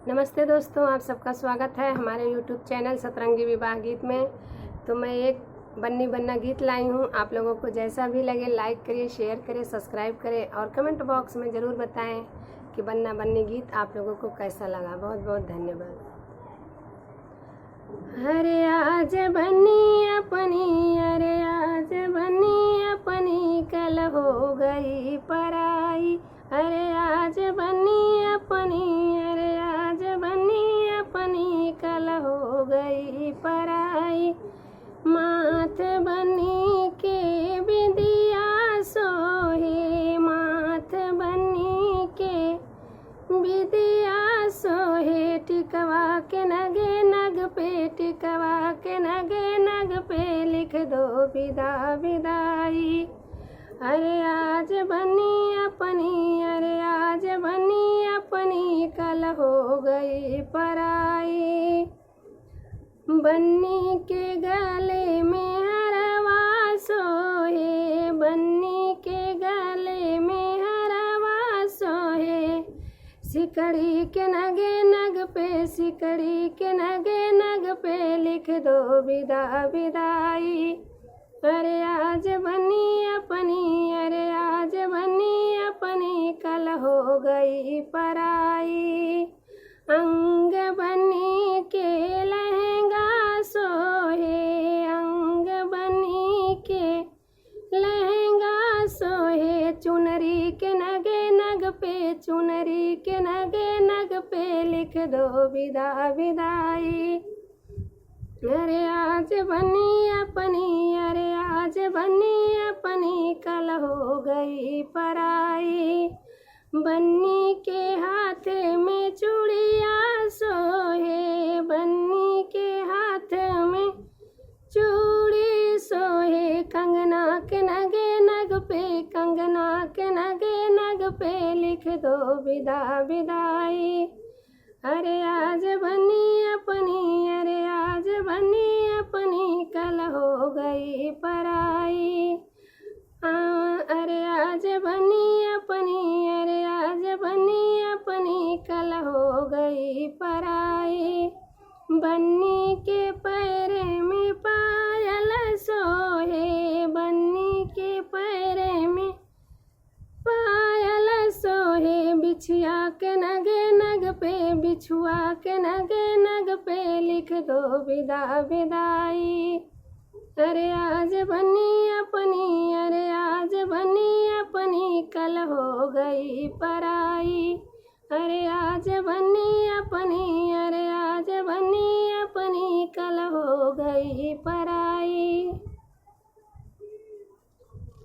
नमस्ते दोस्तों, आप सबका स्वागत है हमारे YouTube चैनल सतरंगी विवाह गीत में। तो मैं एक बन्नी बन्ना गीत लाई हूँ। आप लोगों को जैसा भी लगे लाइक करिए, शेयर करें, सब्सक्राब करें और कमेंट बॉक्स में ज़रूर बताएं कि बन्ना बन्नी गीत आप लोगों को कैसा लगा। बहुत बहुत धन्यवाद। अरे आज बन्नी अपनी, अरे आज बन्नी अपनी, कल हो गई पराई। अरे आज बन्नी अपनी, अरे आज बन्नी अपनी, कल हो गई पराई। माथ बन्नी के बिंदिया सोहे, माथ बन्नी के बिंदिया सोहे, टिकवा के नगे नग पे, टिकवा के नगे नग पे, लिख दो विदा विदाई। अरे आज बन्नी अपनी, अरे आज बन्नी अपनी, कल हो गई पराई। बन्नी के गले में हरवा सोहे, बन्नी के गले में हरवा सोहे, सिकड़ी के नगे नग पे, सिकड़ी के नगे नग पे, लिख दो विदा विदाई। अरे आज बन्नी अपनी, अरे आज बन्नी अपनी, कल हो गई पराई। अंग बन्नी के लहंगा सोहे, अंग बन्नी के लहंगा सोहे, चुनरी के नगे नग पे, चुनरी के नगे नग पे, लिख दो विदा विदाई। अरे आज बन्नी अपनी, अरे आज बन्नी अपनी, कल हो गई पराई। बन्नी के हाथ में चूड़िया सोहे, बन्नी के हाथ में चूड़ी सोहे, कंगना के नगे नग पे, कंगना के नगे नग पे, लिख दो विदा विदाई। अरे आज बन्नी अपनी, अरे आज बन्नी अपनी, कल हो गई पराई। अरे आज बन्नी अपनी, अरे आज बन्नी अपनी, कल हो गई पराई। बन्नी के पैर में पायल सोहे, बन्नी के पैर में पायल सोहे, बिछिया के नगे नग पे, बिछुआ के नगे नग पे, लिख दो विदा विदाई। अरे आज बन्नी अपनी, अरे आज बन्नी अपनी, कल हो गई पराई। अरे आज बन्नी अपनी, अरे आज बन्नी अपनी, कल हो गई पराई।